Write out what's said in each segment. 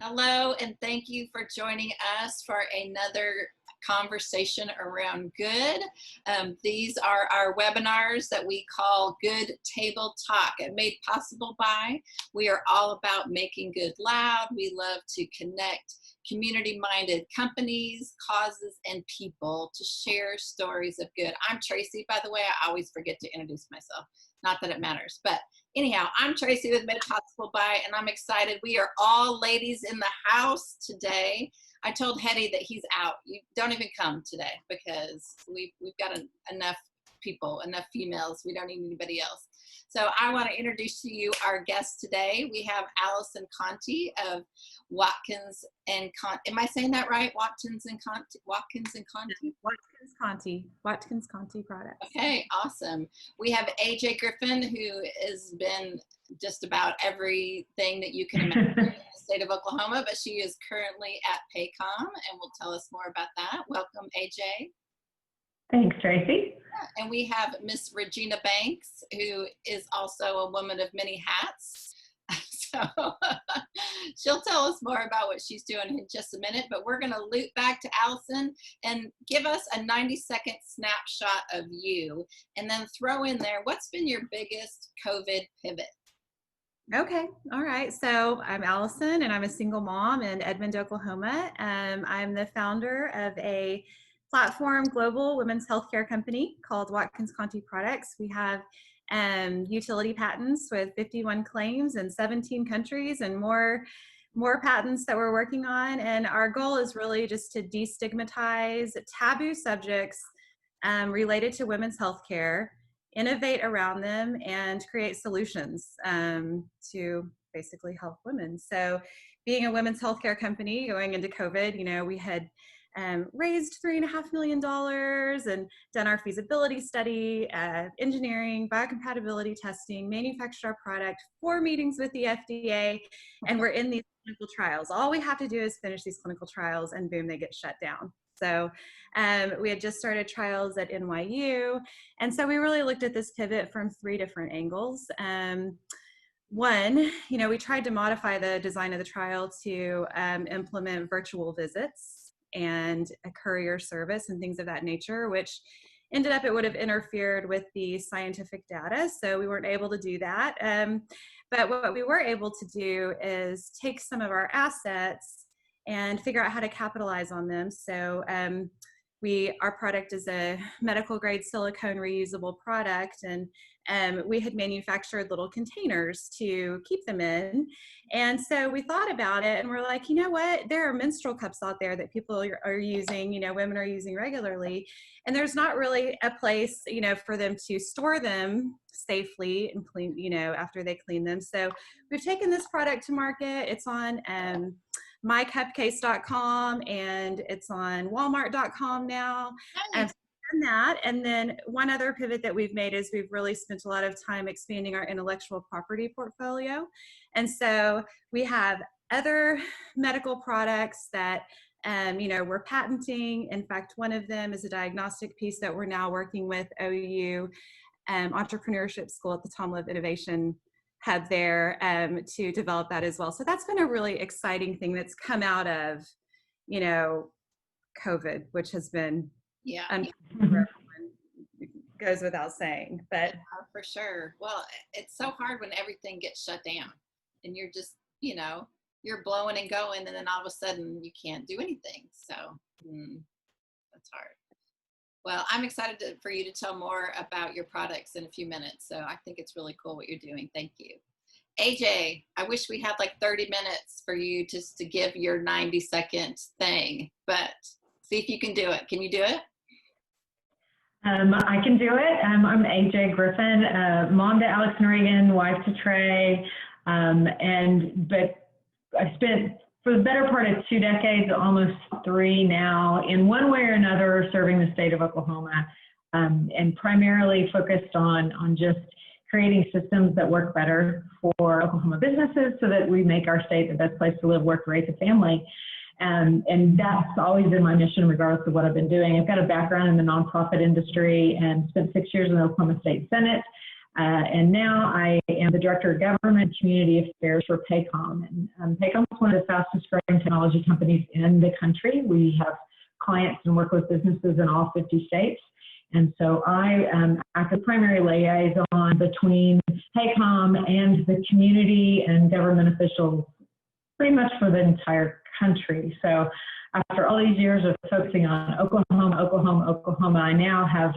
Hello, and thank you for joining us for another conversation around good. These are our webinars that we call Good Table Talk, and made possible by. We are all about making good loud. We love to connect community-minded companies, causes, and people to share stories of good. I'm Tracy, by the way. I always forget to introduce myself. Not that it matters, but anyhow, I'm Tracy with Made Possible By, and I'm excited. We are all ladies in the house today. I told Hetty that he's out. You don't even come today because we've got enough people, enough females. We don't need anybody else. So I want to introduce to you our guest today. We have Allison Conti of Watkins-Conti. Am I saying that right? Watkins-Conti? Watkins-Conti products. Okay, awesome. We have AJ Griffin, who has been just about everything that you can imagine in the state of Oklahoma, but she is currently at Paycom and will tell us more about that. Welcome, AJ. Thanks, Tracy. And we have Miss Regina Banks, who is also a woman of many hats. So she'll tell us more about what she's doing in just a minute, but we're going to loop back to Allison and give us a 90-second snapshot of you, and then throw in there, what's been your biggest COVID pivot? Okay. All right. So I'm Allison, and I'm a single mom in Edmond, Oklahoma. I'm the founder of a platform global women's healthcare company called Watkins-Conti Products. We have utility patents with 51 claims in 17 countries and more patents that we're working on. And our goal is really just to destigmatize taboo subjects related to women's healthcare, innovate around them, and create solutions to basically help women. So being a women's healthcare company going into COVID, we had raised $3.5 million and done our feasibility study, engineering, biocompatibility testing, manufactured our product, 4 meetings with the FDA, and we're in these clinical trials. All we have to do is finish these clinical trials and boom, they get shut down. So we had just started trials at NYU. And so we really looked at this pivot from 3 different angles. One, we tried to modify the design of the trial to implement virtual visits and a courier service and things of that nature, which ended up, it would have interfered with the scientific data. So we weren't able to do that. But what we were able to do is take some of our assets and figure out how to capitalize on them. So our product is a medical grade silicone reusable product, and we had manufactured little containers to keep them in. And so we thought about it and we're like, you know what, there are menstrual cups out there that people are using, women are using regularly, and there's not really a place, for them to store them safely and clean, after they clean them. So we've taken this product to market. It's on mycupcase.com and it's on walmart.com now. Nice. And that, and then one other pivot that we've made is we've really spent a lot of time expanding our intellectual property portfolio. And so we have other medical products that we're patenting. In fact, one of them is a diagnostic piece that we're now working with OU Entrepreneurship School at the Tom Love Innovation Hub there to develop that as well. So that's been a really exciting thing that's come out of, COVID, which has been goes without saying, but for sure. Well, it's so hard when everything gets shut down and you're just, you're blowing and going, and then all of a sudden you can't do anything. So that's hard. Well, I'm excited for you to tell more about your products in a few minutes. So I think it's really cool what you're doing. Thank you. AJ, I wish we had like 30 minutes for you just to give your 90-second thing, but see if you can do it. Can you do it? I can do it. I'm AJ Griffin, mom to Alex and Reagan, wife to Trey, but I spent for the better part of 2 decades, almost 3 now, in one way or another serving the state of Oklahoma, and primarily focused on just creating systems that work better for Oklahoma businesses so that we make our state the best place to live, work, raise a family. And that's always been my mission, regardless of what I've been doing. I've got a background in the nonprofit industry and spent 6 years in the Oklahoma State Senate. And now I am the Director of Government and Community Affairs for Paycom. And Paycom is one of the fastest growing technology companies in the country. We have clients and work with businesses in all 50 states. And so I act as primary liaison between Paycom and the community and government officials pretty much for the entire country. So after all these years of focusing on Oklahoma, I now have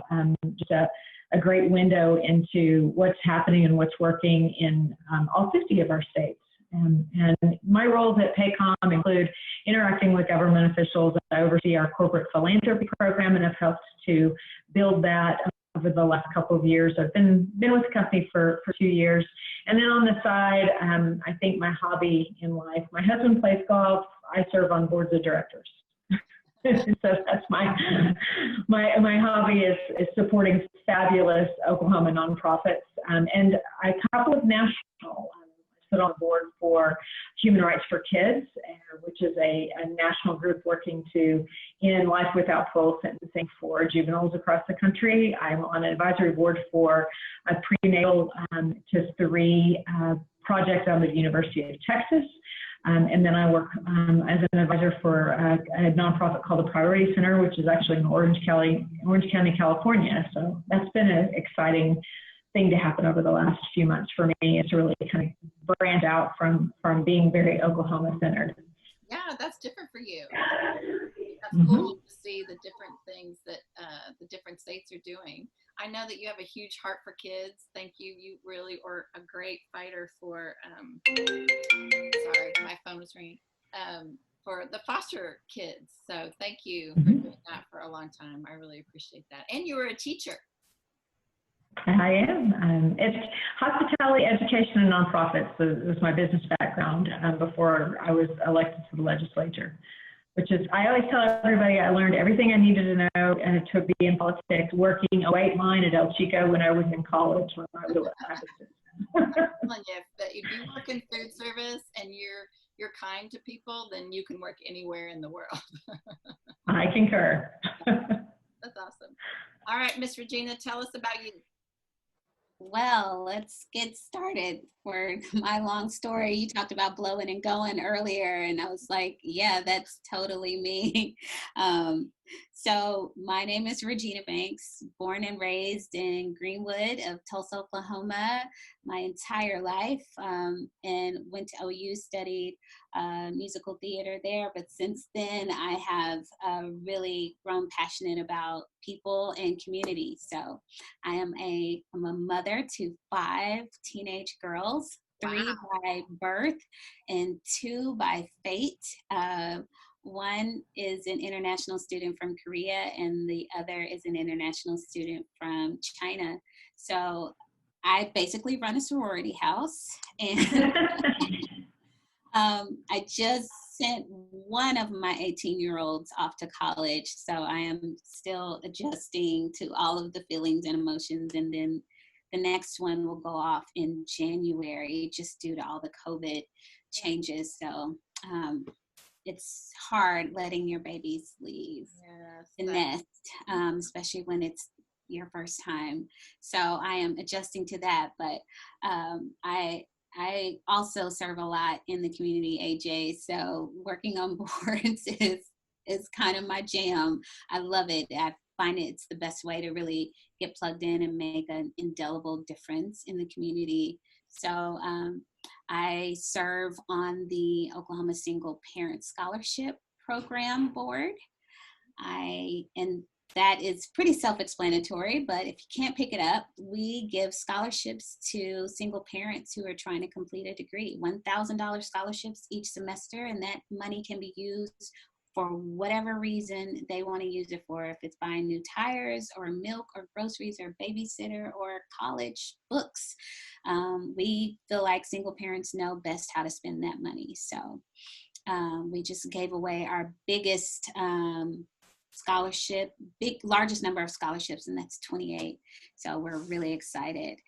just a great window into what's happening and what's working in all 50 of our states. And my roles at Paycom include interacting with government officials. I oversee our corporate philanthropy program and have helped to build that over the last couple of years. I've been with the company for 2 years. And then on the side, I think my hobby in life, my husband plays golf. I serve on boards of directors. So that's my hobby is supporting fabulous Oklahoma nonprofits. And I couple with national. Sit on the board for Human Rights for Kids, which is a national group working to end life without parole sentencing for juveniles across the country. I'm on an advisory board for a prenatal to 3 project on the University of Texas. And then I work as an advisor for a nonprofit called the Priority Center, which is actually in Orange County, California. So that's been an exciting thing to happen over the last few months for me, is to really kind of branch out from being very Oklahoma centered. Yeah, that's different for you. That's cool to see the different things that the different states are doing. I know that you have a huge heart for kids. Thank you. You really are a great fighter for, sorry, my phone was ringing, for the foster kids. So thank you for doing that for a long time. I really appreciate that. And you were a teacher. I am. It's hospitality, education, and nonprofits was my business background before I was elected to the legislature, which is, I always tell everybody I learned everything I needed to know to be in politics, working a white line at El Chico when I was in college. When I was I'm telling you, if you work in food service and you're kind to people, then you can work anywhere in the world. I concur. That's awesome. All right, Miss Regina, tell us about you. Well, let's get started. For my long story, you talked about blowing and going earlier, and I was like, yeah, that's totally me. So my name is Regina Banks, born and raised in Greenwood of Tulsa, Oklahoma, my entire life, and went to OU, studied musical theater there. But since then, I have really grown passionate about people and community. So I'm a mother to 5 teenage girls, 3 by birth and 2 by fate. One is an international student from Korea, and the other is an international student from China. So I basically run a sorority house, and I just sent one of my 18-year-olds off to college. So I am still adjusting to all of the feelings and emotions, and then the next one will go off in January just due to all the COVID changes. So it's hard letting your babies leave the nest, especially when it's your first time. So I am adjusting to that, but I also serve a lot in the community, AJ. So working on boards is kind of my jam. I love it. I find it's the best way to really get plugged in and make an indelible difference in the community. So I serve on the Oklahoma Single Parent Scholarship Program Board. And that is pretty self-explanatory, but if you can't pick it up, we give scholarships to single parents who are trying to complete a degree, $1,000 scholarships each semester, and that money can be used for whatever reason they want to use it for. If it's buying new tires or milk or groceries or babysitter or college books, we feel like single parents know best how to spend that money. So we just gave away our biggest scholarship, largest number of scholarships, and that's 28. So we're really excited.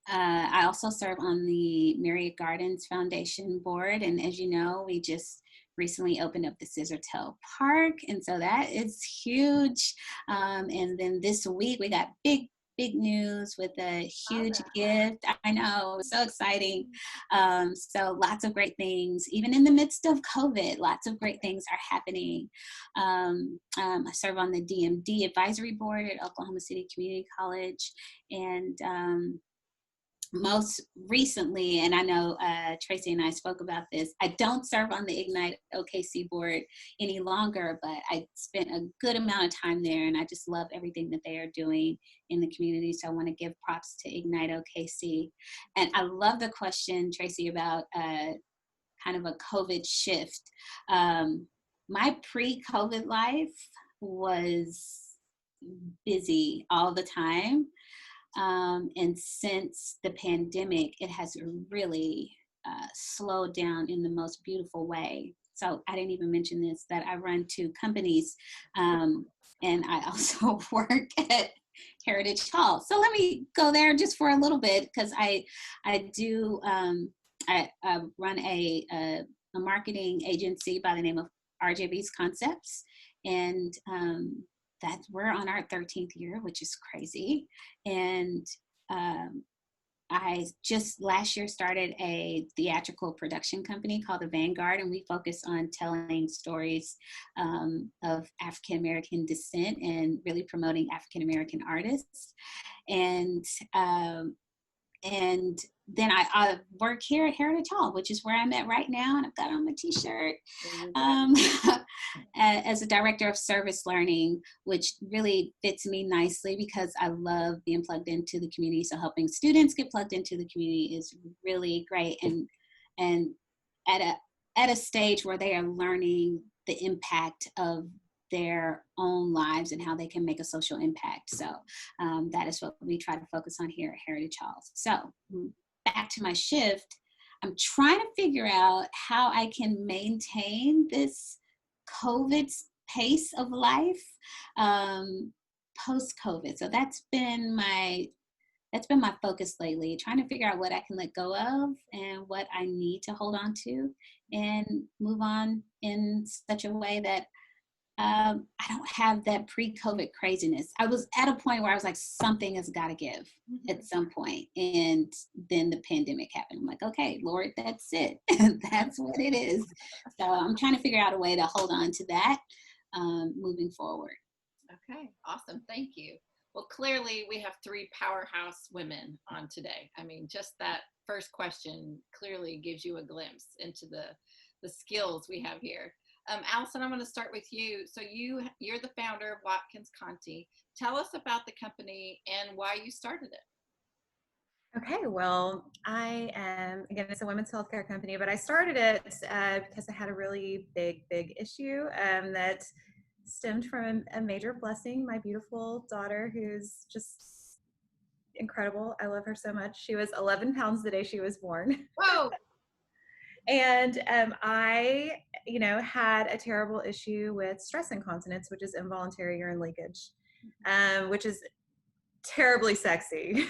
I also serve on the Myriad Gardens Foundation board, and as you know, we just recently opened up the Scissortail Park, and so that is huge. And then this week we got big big news with a huge gift. I know, so exciting. So lots of great things, even in the midst of COVID, lots of great things are happening. I serve on the DMD advisory board at Oklahoma City Community College. And most recently, and I know Tracy and I spoke about this, I don't serve on the Ignite OKC board any longer, but I spent a good amount of time there, and I just love everything that they are doing in the community. So I want to give props to Ignite OKC. And I love the question, Tracy, about kind of a COVID shift. My pre-COVID life was busy all the time. And since the pandemic, it has really slowed down in the most beautiful way. So I didn't even mention this, that I run 2 companies, and I also work at Heritage Hall. So let me go there just for a little bit, because I run a marketing agency by the name of RJB's Concepts, and that we're on our 13th year, which is crazy. And I just last year started a theatrical production company called The Vanguard, and we focus on telling stories of African-American descent and really promoting African-American artists. And then I work here at Heritage Hall, which is where I'm at right now, and I've got on my t-shirt, as a director of service learning, which really fits me nicely because I love being plugged into the community. So helping students get plugged into the community is really great, and at a stage where they are learning the impact of their own lives and how they can make a social impact. So that is what we try to focus on here at Heritage Hall. So back to my shift, I'm trying to figure out how I can maintain this COVID pace of life post-COVID. So that's been my focus lately, trying to figure out what I can let go of and what I need to hold on to and move on in such a way that I don't have that pre-COVID craziness. I was at a point where I was like, something has got to give at some point. And then the pandemic happened. I'm like, okay, Lord, that's it. That's what it is. So I'm trying to figure out a way to hold on to that moving forward. Okay, awesome. Thank you. Well, clearly we have 3 powerhouse women on today. I mean, just that first question clearly gives you a glimpse into the skills we have here. Allison, I'm going to start with you. So you're the founder of Watkins-Conti. Tell us about the company and why you started it. Okay, well, I am, again, it's a women's healthcare company, but I started it because I had a really big issue that stemmed from a major blessing. My beautiful daughter, who's just incredible. I love her so much. She was 11 pounds the day she was born. Whoa! And I, had a terrible issue with stress incontinence, which is involuntary urine leakage, which is terribly sexy.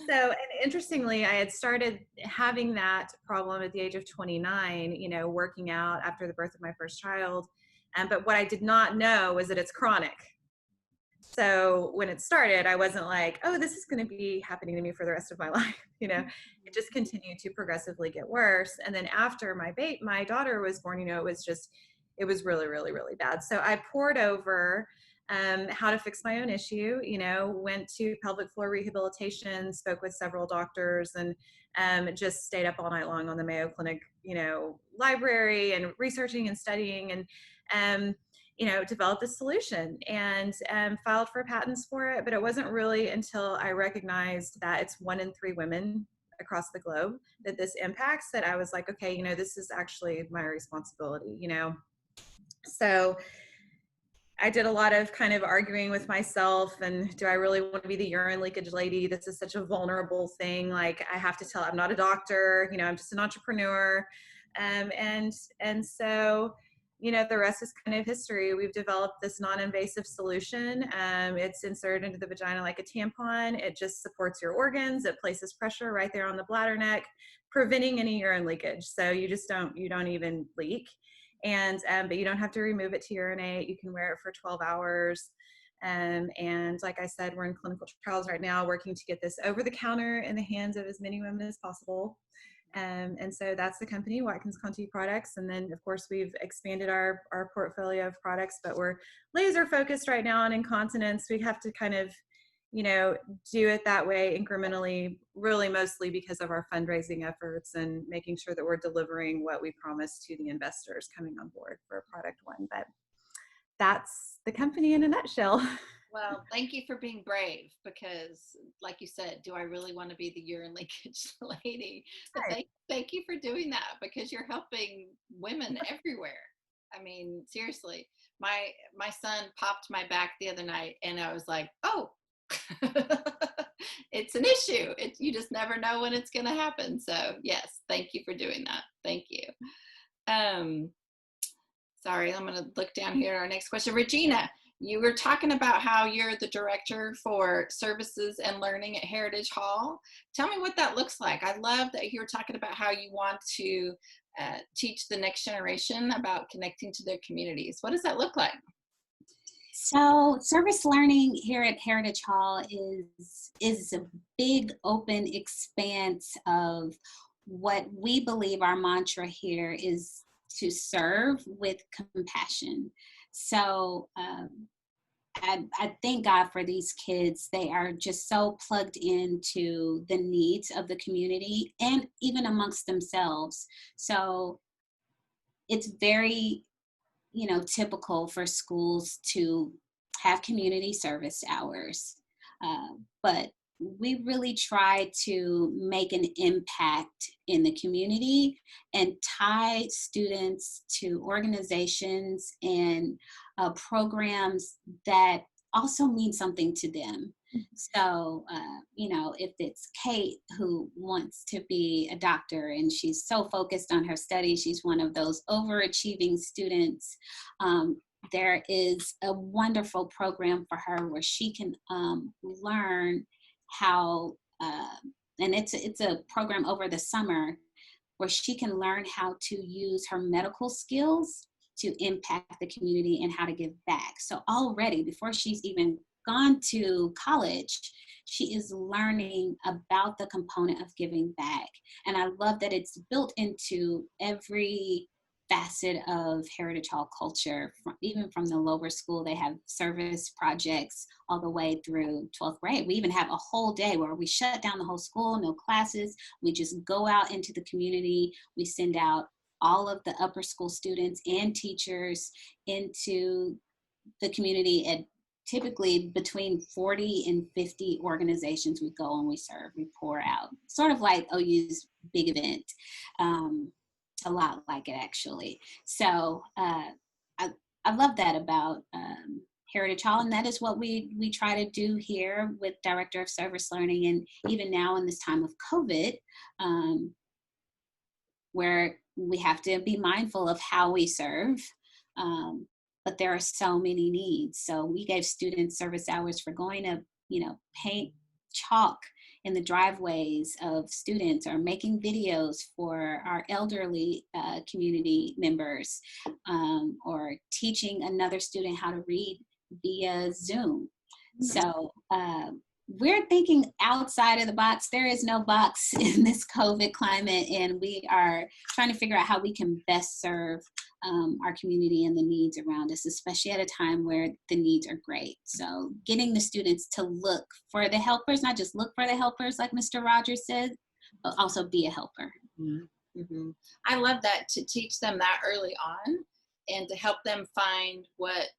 And interestingly, I had started having that problem at the age of 29, working out after the birth of my first child. But what I did not know was that it's chronic. So when it started, I wasn't like, oh, this is going to be happening to me for the rest of my life. It just continued to progressively get worse. And then after my daughter was born, it was really, really, really bad. So I poured over how to fix my own issue, went to pelvic floor rehabilitation, spoke with several doctors, and just stayed up all night long on the Mayo Clinic, library and researching and studying, and developed a solution and filed for patents for it. But it wasn't really until I recognized that it's 1 in 3 women across the globe that this impacts that I was like, okay, this is actually my responsibility, So I did a lot of kind of arguing with myself, and do I really want to be the urine leakage lady? This is such a vulnerable thing. Like, I have to tell, I'm not a doctor, I'm just an entrepreneur. And so, the rest is kind of history. We've developed this non-invasive solution. It's inserted into the vagina like a tampon. It just supports your organs. It places pressure right there on the bladder neck, preventing any urine leakage. So you don't even leak. And but you don't have to remove it to urinate. You can wear it for 12 hours. And like I said, we're in clinical trials right now, working to get this over the counter in the hands of as many women as possible. And so that's the company, Watkins-Conti Products. And then, of course, we've expanded our portfolio of products, but we're laser focused right now on incontinence. We have to kind of, do it that way incrementally, really mostly because of our fundraising efforts and making sure that we're delivering what we promised to the investors coming on board for product one. But that's the company in a nutshell. Well, thank you for being brave, because like you said, do I really want to be the urine leakage lady? But thank you for doing that, because you're helping women everywhere. I mean, seriously, my son popped my back the other night and I was like, oh, it's an issue. You just never know when it's going to happen. So yes, thank you for doing that. Thank you. Sorry, I'm going to look down here. Our next question, Regina, you were talking about how you're the director for services and learning at Heritage Hall. Tell me what that looks like. I love that you were talking about how you want to teach the next generation about connecting to their communities. What does that look like? So service learning here at Heritage Hall is a big open expanse of what we believe our mantra here is to serve with compassion. So I thank God for these kids. They are just so plugged into the needs of the community and even amongst themselves. So it's very typical for schools to have community service hours, but we really try to make an impact in the community and tie students to organizations and programs that also mean something to them. So, if it's Kate who wants to be a doctor and she's so focused on her studies, she's one of those overachieving students, there is a wonderful program for her where she can learn how, and it's a program over the summer where she can learn how to use her medical skills to impact the community and how to give back. So already, before she's even gone to college, she is learning about the component of giving back. And I love that it's built into every facet of Heritage Hall culture, even from the lower school. They have service projects all the way through 12th grade. We even have a whole day where we shut down the whole school, no classes. We just go out into the community. We send out all of the upper school students and teachers into the community at typically between 40 and 50 organizations. We go and we serve, we pour out, sort of like OU's big event, a lot like it actually. So I love that about Heritage Hall, and that is what we try to do here with Director of Service Learning. And even now in this time of COVID, where we have to be mindful of how we serve, but there are so many needs. So we gave students service hours for going to, paint chalk in the driveways of students, or making videos for our elderly community members, or teaching another student how to read via Zoom. So we're thinking outside of the box. There is no box in this COVID climate, and we are trying to figure out how we can best serve our community and the needs around us, especially at a time where the needs are great. So getting the students to look for the helpers, not just look for the helpers like Mr. Rogers said, but also be a helper. Mm-hmm. I love that, to teach them that early on and to help them find what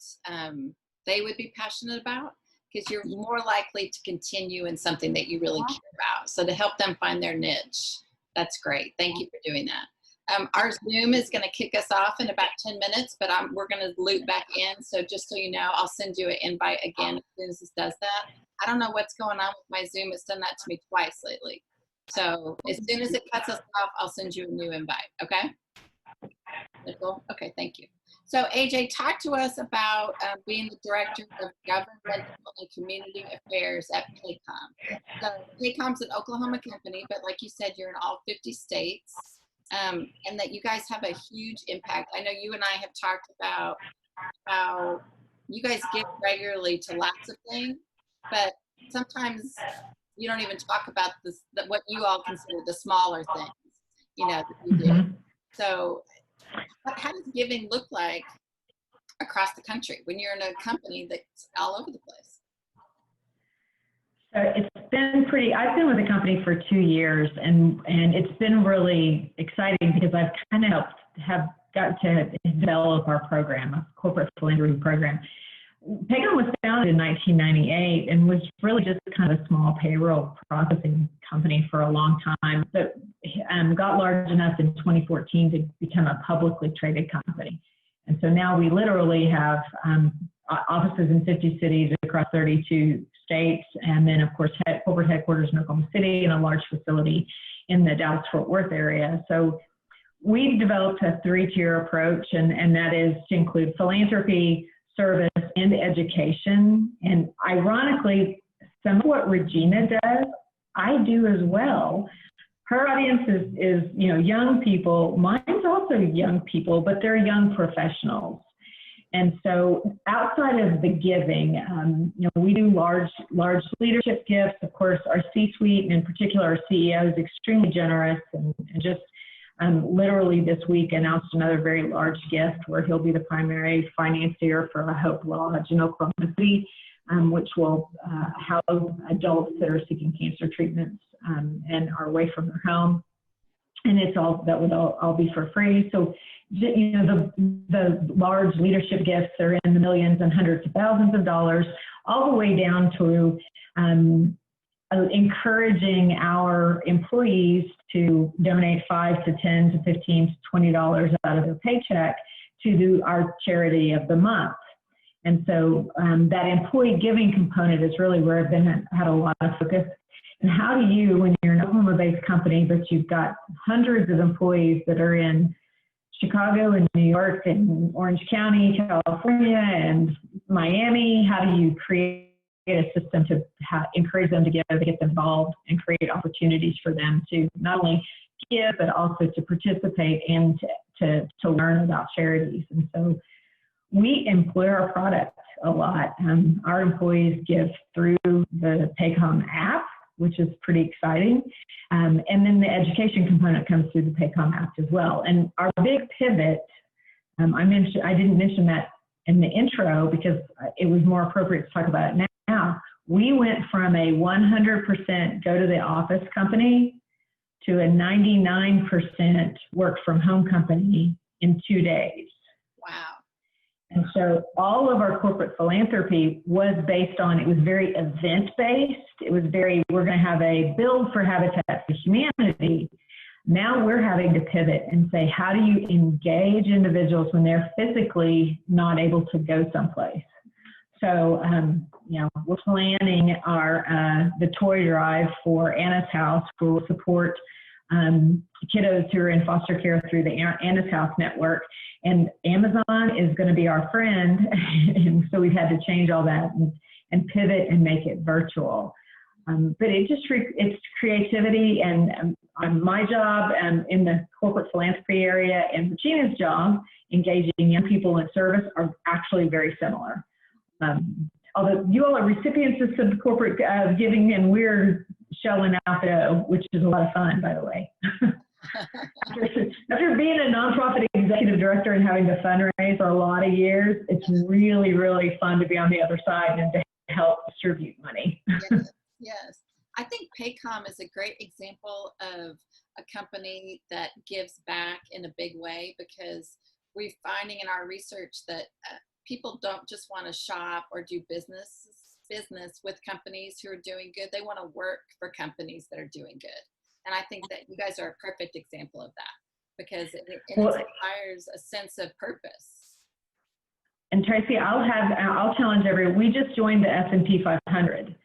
they would be passionate about, because you're more likely to continue in something that you really care about. So to help them find their niche, that's great. Thank you for doing that. Our Zoom is going to kick us off in about 10 minutes, but we're going to loop back in. So just so you know, I'll send you an invite again as soon as this does that. I don't know what's going on with my Zoom. It's done that to me twice lately. So as soon as it cuts us off, I'll send you a new invite. Okay? Nicole? Okay, thank you. So AJ, talk to us about being the Director of Government and Community Affairs at PACOM. So PACOM's an Oklahoma company, but like you said, you're in all 50 states, and that you guys have a huge impact. I know you and I have talked about how you guys give regularly to lots of things, but sometimes you don't even talk about this, what you all consider the smaller things, that you do. Mm-hmm. So how does giving look like across the country when you're in a company that's all over the place? So it's been I've been with the company for 2 years, and it's been really exciting because I've kind of got to develop our program, a corporate philanthropy program. Paycom was founded in 1998 and was really just kind of a small payroll processing company for a long time, but got large enough in 2014 to become a publicly traded company. And so now we literally have offices in 50 cities across 32 states, and then of course corporate headquarters in Oklahoma City and a large facility in the Dallas-Fort Worth area. So we've developed a 3-tier approach, and that is to include philanthropy, service, and education. And ironically, some of what Regina does, I do as well. Her audience is young people. Mine's also young people, but they're young professionals. And so outside of the giving, we do large leadership gifts. Of course, our C-suite, and in particular our CEO, is extremely generous and just literally this week announced another very large gift where he'll be the primary financier for a Hope Lodge in Oklahoma City, which will house adults that are seeking cancer treatments and are away from their home. And that would all be for free. So, the large leadership gifts are in the millions and hundreds of thousands of dollars, all the way down to encouraging our employees to donate $5 to $10 to $15 to $20 out of their paycheck to do our charity of the month. And so that employee giving component is really where I've had a lot of focus. And how do you, when you're an Oklahoma-based company, but you've got hundreds of employees that are in Chicago and New York and Orange County, California, and Miami, how do you create a system to encourage them to give, to get them involved, and create opportunities for them to not only give, but also to participate and to learn about charities? And so we employ our product a lot. Our employees give through the Paycom app, which is pretty exciting. And then the education component comes through the Paycom app as well. And our big pivot, I didn't mention that in the intro because it was more appropriate to talk about it now. We went from a 100% go to the office company to a 99% work from home company in 2 days. Wow. And so all of our corporate philanthropy was based on, it was very event-based. It was we're going to have a build for Habitat for Humanity. Now we're having to pivot and say, how do you engage individuals when they're physically not able to go someplace? So, we're planning the toy drive for Anna's House, where we'll support kiddos who are in foster care through the Anna's House network. And Amazon is going to be our friend. And so we've had to change all that and pivot and make it virtual. But it's creativity, and on my job in the corporate philanthropy area, and Regina's job, engaging young people in service, are actually very similar. Although you all are recipients of some corporate giving, and we're shelling out the, which is a lot of fun, by the way. After being a nonprofit executive director and having to fundraise for a lot of years, it's really, really fun to be on the other side and to help distribute money. Yes. I think Paycom is a great example of a company that gives back in a big way, because we're finding in our research that people don't just want to shop or do business with companies who are doing good. They want to work for companies that are doing good. And I think that you guys are a perfect example of that, because it inspires a sense of purpose. And Tracy, I'll challenge everyone. We just joined the S&P 500.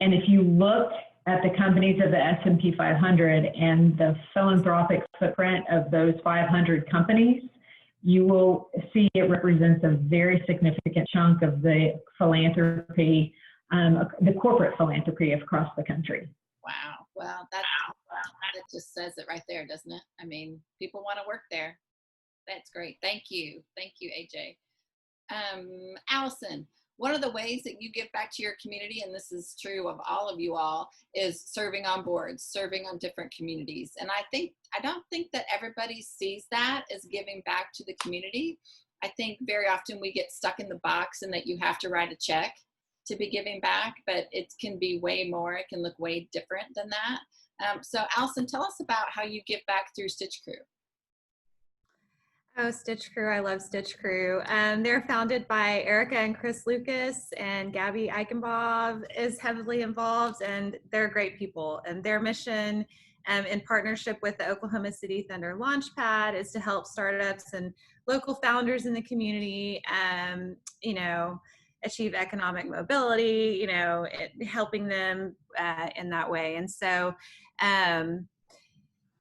And if you look at the companies of the S&P 500 and the philanthropic footprint of those 500 companies, you will see it represents a very significant chunk of the philanthropy, the corporate philanthropy across the country. Wow. Well, that just says it right there, doesn't it? I mean, people want to work there. That's great. Thank you. Thank you, AJ. Allison, one of the ways that you give back to your community, and this is true of all of you all, is serving on boards, serving on different communities. And I don't think that everybody sees that as giving back to the community. I think very often we get stuck in the box and that you have to write a check to be giving back, but it can be way more. It can look way different than that. So Allison, tell us about how you give back through Stitch Crew. Oh, Stitch Crew. I love Stitch Crew. They're founded by Erica and Chris Lucas, and Gabby Eichenbaugh is heavily involved, and they're great people. And their mission, in partnership with the Oklahoma City Thunder Launchpad, is to help startups and local founders in the community, achieve economic mobility, helping them in that way. And so,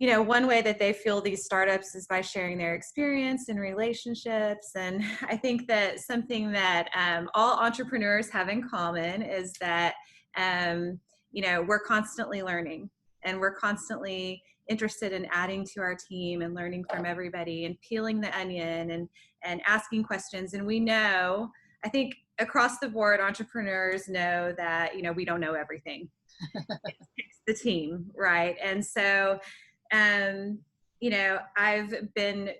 one way that they fuel these startups is by sharing their experience and relationships. And I think that something that all entrepreneurs have in common is that, we're constantly learning, and we're constantly interested in adding to our team and learning from everybody and peeling the onion and asking questions. And we know, I think across the board, entrepreneurs know that, we don't know everything. It's the team, right? And so, I've been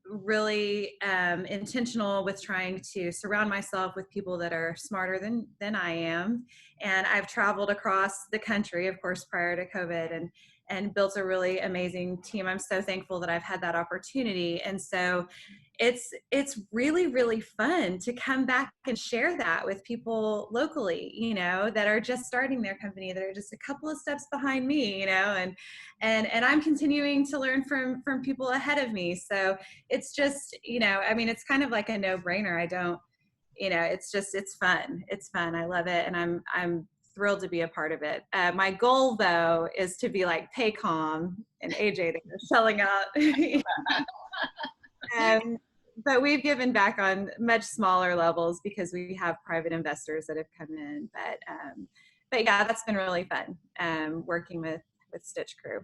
really intentional with trying to surround myself with people that are smarter than I am. And I've traveled across the country, of course, prior to COVID, and built a really amazing team. I'm so thankful that I've had that opportunity. And so it's really, really fun to come back and share that with people locally, that are just starting their company, that are just a couple of steps behind me, and I'm continuing to learn from people ahead of me. So it's just, it's kind of like a no-brainer. It's fun. It's fun. I love it. And I'm thrilled to be a part of it. My goal, though, is to be like Paycom and AJ that are selling out. But we've given back on much smaller levels because we have private investors that have come in. But yeah, that's been really fun, working with Stitch Crew.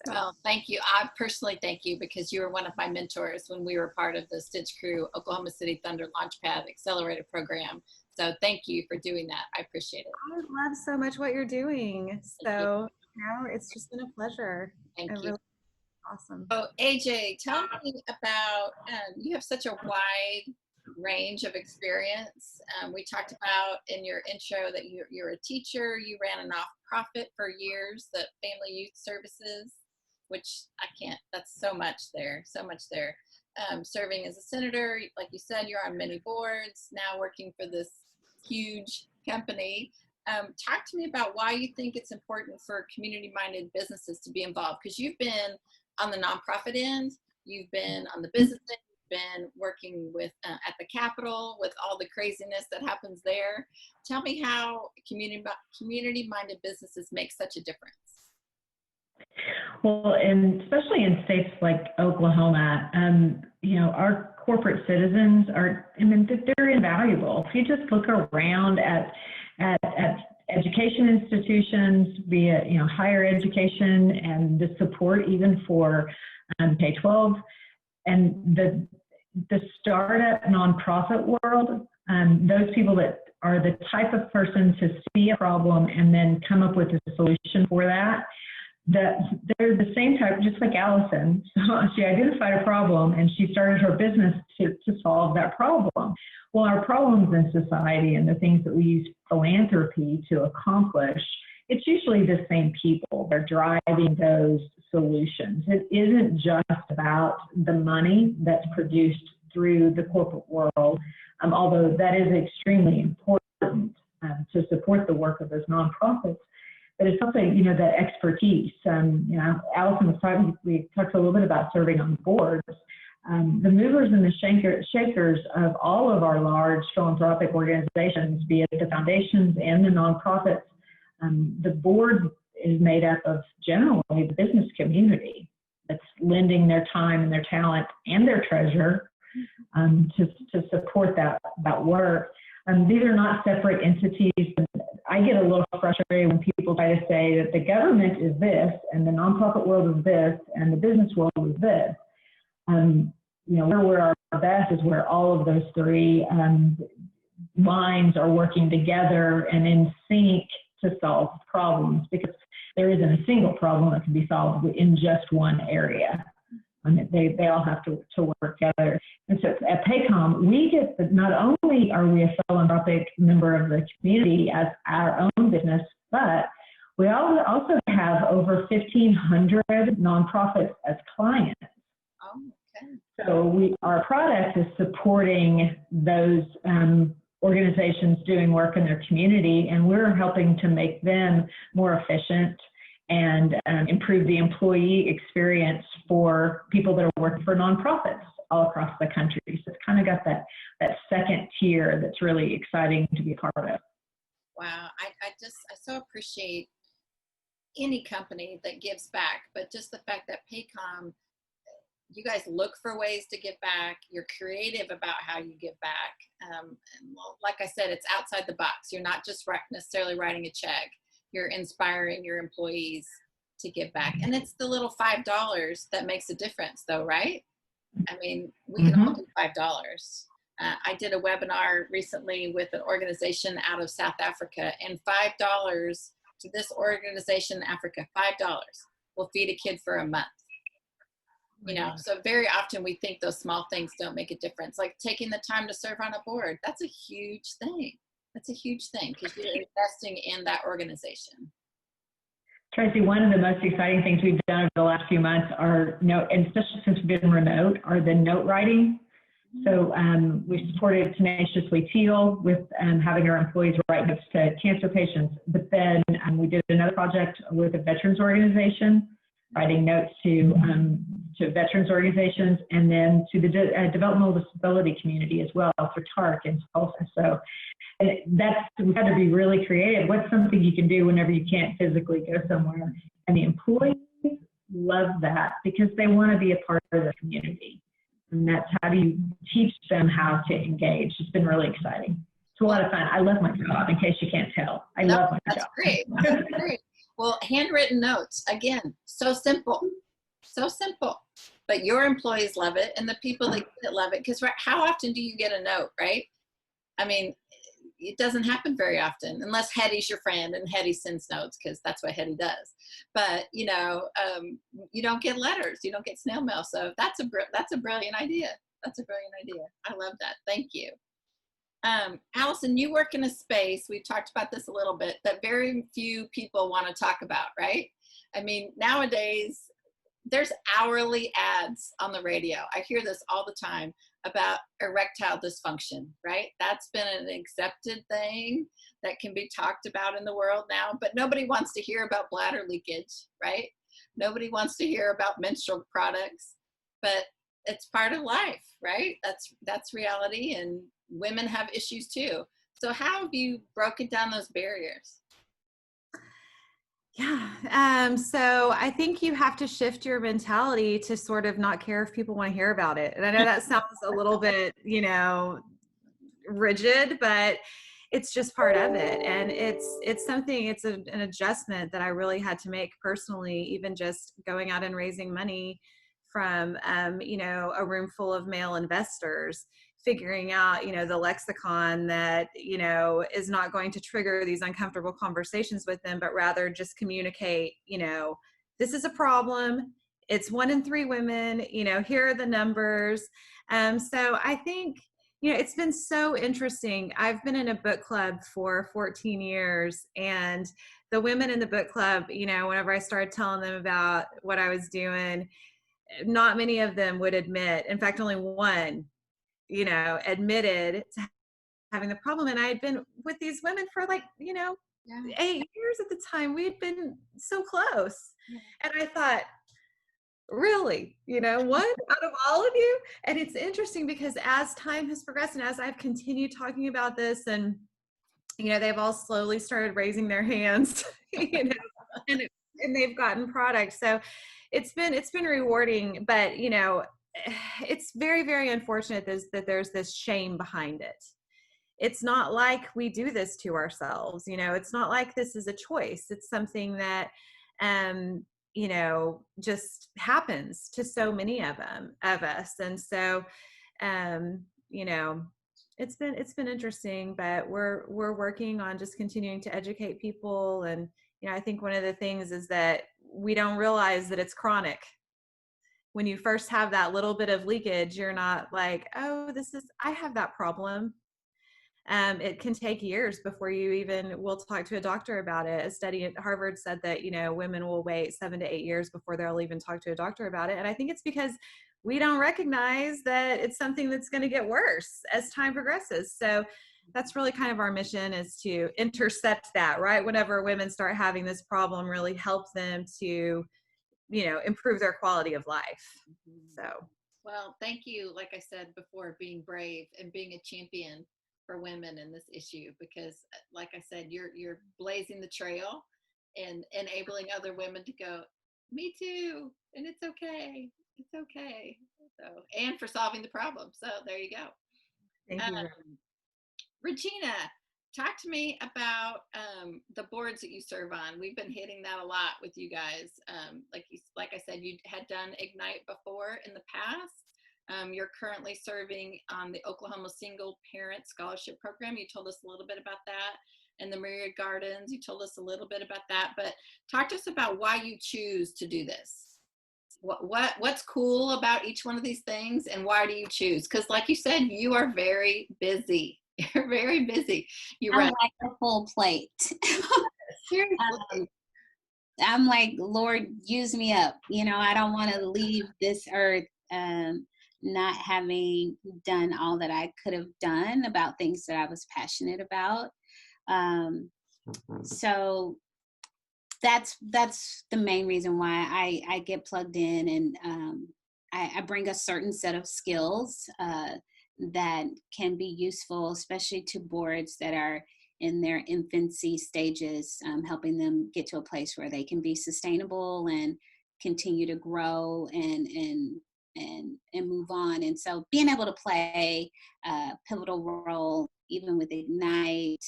So. Well, thank you. I personally thank you because you were one of my mentors when we were part of the Stitch Crew Oklahoma City Thunder Launchpad Accelerator Program. So thank you for doing that. I appreciate it. I love so much what you're doing. So it's just been a pleasure. Thank you. Really awesome. So AJ, tell me about, you have such a wide range of experience. We talked about in your intro that you're a teacher. You ran a nonprofit for years, the Family Youth Services, which that's so much there. Serving as a senator, like you said, you're on many boards, now working for this huge company. Talk to me about why you think it's important for community-minded businesses to be involved, because you've been on the nonprofit end, you've been on the business end, you've been working with at the Capitol with all the craziness that happens there. Tell me how community-minded businesses make such a difference. Well, and especially in states like Oklahoma, our corporate citizens they're invaluable. If you just look around at education institutions, be it, higher education and the support even for K-12 and the startup nonprofit world, those people that are the type of person to see a problem and then come up with a solution for that. They're the same type, just like Allison. So she identified a problem and she started her business to solve that problem. Well, our problems in society and the things that we use philanthropy to accomplish, it's usually the same people. They're driving those solutions. It isn't just about the money that's produced through the corporate world, although that is extremely important to support the work of those nonprofits. But it's also, that expertise. Allison was talking, we talked a little bit about serving on boards. The movers and the shakers of all of our large philanthropic organizations, be it the foundations and the nonprofits, the board is made up of generally the business community that's lending their time and their talent and their treasure to support that work. These are not separate entities. I get a little frustrated when people try to say that the government is this and the nonprofit world is this and the business world is this. where we're our best is where all of those three lines are working together and in sync to solve problems, because there isn't a single problem that can be solved in just one area. I mean, they all have to work together. And so at Paycom, we get not only are we a philanthropic member of the community as our own business, but we also have over 1,500 nonprofits as clients. Oh, okay. So our product is supporting those organizations doing work in their community, and we're helping to make them more efficient and improve the employee experience for people that are working for nonprofits all across the country. So it's kind of got that second tier that's really exciting to be a part of. Wow, I so appreciate any company that gives back, but just the fact that Paycom, you guys look for ways to give back. You're creative about how you give back. And well, like I said, it's outside the box. You're not just necessarily writing a check. You're inspiring your employees to give back. And it's the little $5 that makes a difference though, right? I mean, we can all do $5. I did a webinar recently with an organization out of South Africa, and $5 to this organization in Africa, $5 will feed a kid for a month. So very often we think those small things don't make a difference. Like taking the time to serve on a board, that's a huge thing. That's a huge thing because you're investing in that organization. Tracy, one of the most exciting things we've done over the last few months and especially since we've been remote, are the note writing. So we supported Tenaciously Teal with having our employees write notes to cancer patients. But then we did another project with a veterans organization, writing notes to veterans organizations, and then to the developmental disability community as well, for TARC and also. So we've had to be really creative. What's something you can do whenever you can't physically go somewhere? And the employees love that because they want to be a part of the community. And that's how do you teach them how to engage. It's been really exciting. It's a lot of fun. I love my job, in case you can't tell. I love my job. That's great. That's great. Well, handwritten notes, again, so simple. So simple. But your employees love it, and the people that get it love it. Because how often do you get a note, right? I mean, it doesn't happen very often, unless Hetty's your friend and Hetty sends notes, because that's what Hetty does. But you don't get letters, you don't get snail mail. So that's a brilliant idea. That's a brilliant idea. I love that. Thank you. Allison, you work in a space, we've talked about this a little bit, that very few people want to talk about, right? I mean, nowadays, there's hourly ads on the radio. I hear this all the time about erectile dysfunction, right? That's been an accepted thing that can be talked about in the world now, but nobody wants to hear about bladder leakage, right? Nobody wants to hear about menstrual products, but it's part of life, right? That's reality, and women have issues too. So how have you broken down those barriers? Yeah. So I think you have to shift your mentality to sort of not care if people want to hear about it. And I know that sounds a little bit, rigid, but it's just part of it. And it's something, it's an adjustment that I really had to make personally, even just going out and raising money from, a room full of male investors, figuring out, the lexicon that, is not going to trigger these uncomfortable conversations with them, but rather just communicate, this is a problem. It's 1 in 3 women, here are the numbers. So I think, it's been so interesting. I've been in a book club for 14 years, and the women in the book club, whenever I started telling them about what I was doing, not many of them would admit, in fact, only one, admitted to having the problem. And I had been with these women for 8 years at the time. We had been so close. Yeah. And I thought, really, one out of all of you? And it's interesting because as time has progressed and as I've continued talking about this, and, they've all slowly started raising their hands, and they've gotten product. So it's been rewarding, but, it's very, very unfortunate that there's this shame behind it. It's not like we do this to ourselves. It's not like this is a choice. It's something that just happens to so many of us. And so, it's been interesting, but we're working on just continuing to educate people. And, I think one of the things is that we don't realize that it's chronic. When you first have that little bit of leakage, you're not like, oh, I have that problem. It can take years before you even will talk to a doctor about it. A study at Harvard said that, women will wait 7 to 8 years before they'll even talk to a doctor about it. And I think it's because we don't recognize that it's something that's going to get worse as time progresses. So that's really kind of our mission, is to intercept that, right? Whenever women start having this problem, really help them to, improve their quality of life. So. Well, thank you, like I said before, being brave and being a champion for women in this issue, because like I said, you're blazing the trail and enabling other women to go, me too, and it's okay. So, and for solving the problem. So there you go. Thank you. Regina, talk to me about the boards that you serve on. We've been hitting that a lot with you guys. Like I said, you had done Ignite before in the past. You're currently serving on the Oklahoma Single Parent Scholarship Program. You told us a little bit about that. And the Myriad Gardens, you told us a little bit about that. But talk to us about why you choose to do this. What's cool about each one of these things, and why do you choose? Because like you said, you are very busy. You're very busy. I like a full plate. Seriously. I'm like, Lord, use me up. I don't want to leave this earth not having done all that I could have done about things that I was passionate about. So that's the main reason why I get plugged in, and I bring a certain set of skills that can be useful, especially to boards that are in their infancy stages, helping them get to a place where they can be sustainable and continue to grow and move on. And so being able to play a pivotal role, even with Ignite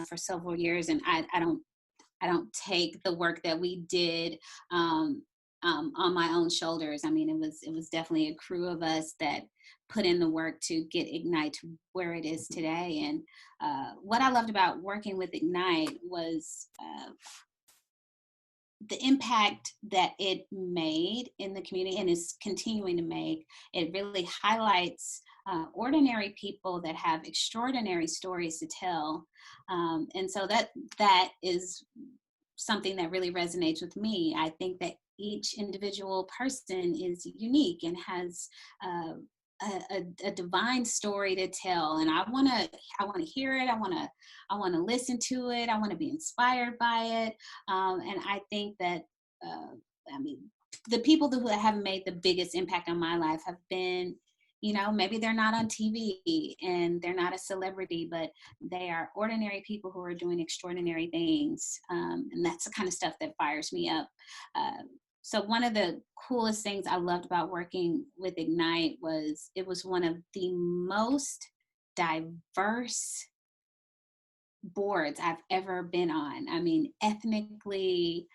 for several years, and I don't take the work that we did on my own shoulders. I mean, it was definitely a crew of us that put in the work to get Ignite to where it is today. And what I loved about working with Ignite was the impact that it made in the community and is continuing to make. It really highlights ordinary people that have extraordinary stories to tell. And so that is something that really resonates with me. I think that each individual person is unique and has a divine story to tell, and I want to hear it. I want to listen to it. I want to be inspired by it. And I think that the people who have made the biggest impact on my life have been, maybe they're not on TV and they're not a celebrity, but they are ordinary people who are doing extraordinary things. And that's the kind of stuff that fires me up. So one of the coolest things I loved about working with Ignite was it was one of the most diverse boards I've ever been on. I mean, ethnically,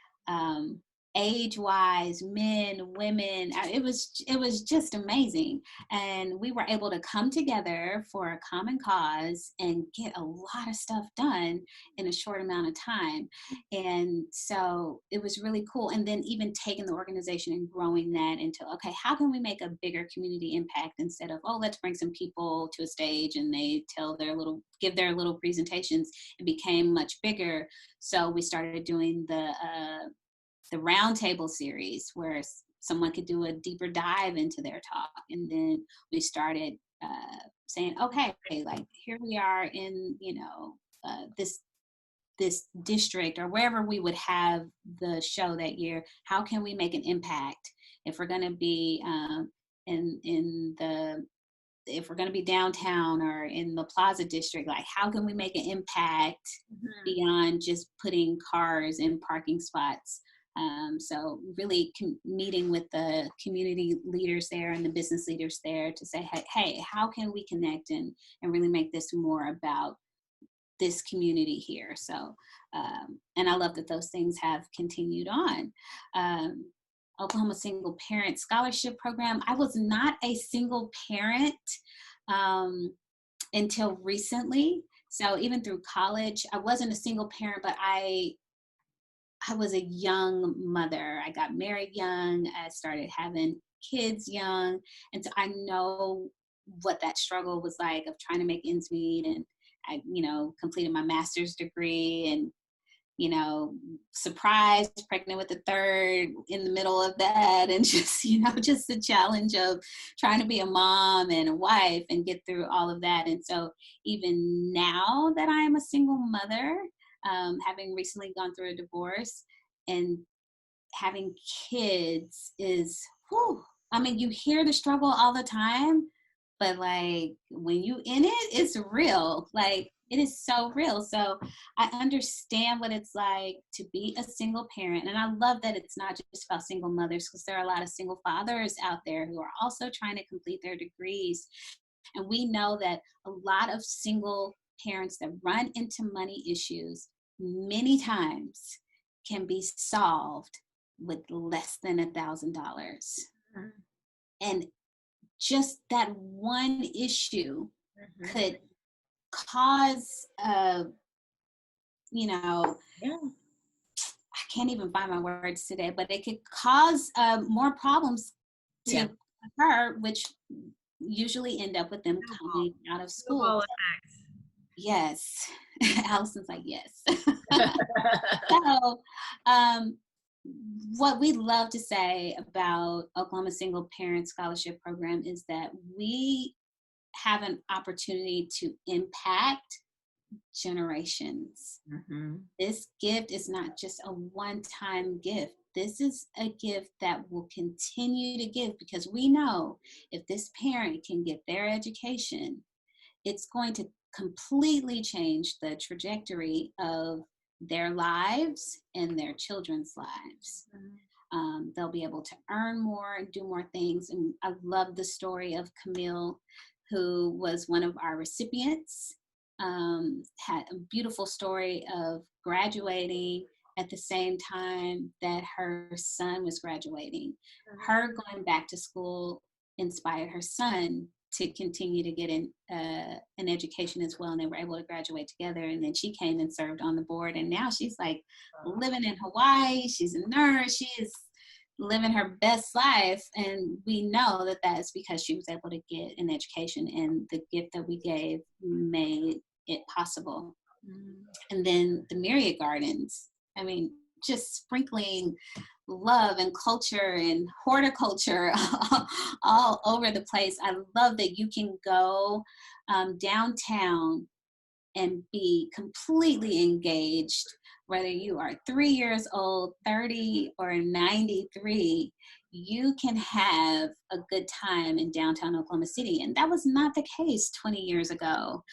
age-wise, men, women, it was just amazing. And we were able to come together for a common cause and get a lot of stuff done in a short amount of time. And so it was really cool. And then even taking the organization and growing that into, okay, how can we make a bigger community impact instead of, oh, let's bring some people to a stage and they give their little presentations. It became much bigger. So we started doing the roundtable series where someone could do a deeper dive into their talk. And then we started saying, okay, like here we are in, this district or wherever we would have the show that year. How can we make an impact if we're going to be if we're going to be downtown or in the Plaza District? Like, how can we make an impact beyond just putting cars in parking spots? So really meeting with the community leaders there and the business leaders there to say, hey, how can we connect and really make this more about this community here? So, and I love that those things have continued on. Oklahoma Single Parent Scholarship Program. I was not a single parent until recently. So even through college, I wasn't a single parent, but I was a young mother. I got married young. I started having kids young. And so I know what that struggle was like of trying to make ends meet. And I, completed my master's degree and, surprised, pregnant with a third in the middle of that. And just, just the challenge of trying to be a mom and a wife and get through all of that. And so even now that I'm a single mother, having recently gone through a divorce and having kids is, whew, you hear the struggle all the time, but like when you in it, it's real. Like it is so real. So I understand what it's like to be a single parent. And I love that it's not just about single mothers, because there are a lot of single fathers out there who are also trying to complete their degrees. And we know that a lot of single parents that run into money issues many times can be solved with less than $1,000. And just that one issue could cause, I can't even find my words today, but it could cause more problems to her, which usually end up with them coming out of school. Yes. Allison's like, yes. So, what we love to say about Oklahoma Single Parent Scholarship Program is that we have an opportunity to impact generations. This gift is not just a one-time gift. This is a gift that will continue to give, because we know if this parent can get their education, it's going to completely change the trajectory of their lives and their children's lives. They'll be able to earn more and do more things. And I love the story of Camille, who was one of our recipients, had a beautiful story of graduating at the same time that her son was graduating. Her going back to school inspired her son to continue to get an education as well, and they were able to graduate together. And then she came and served on the board, and now she's like living in Hawaii. She's a nurse. She is living her best life, and we know that that's because she was able to get an education, and the gift that we gave made it possible. And then the Myriad Gardens, just sprinkling love and culture and horticulture all over the place. I love that you can go downtown and be completely engaged, whether you are 3 years old, 30, or 93, you can have a good time in downtown Oklahoma City. And that was not the case 20 years ago.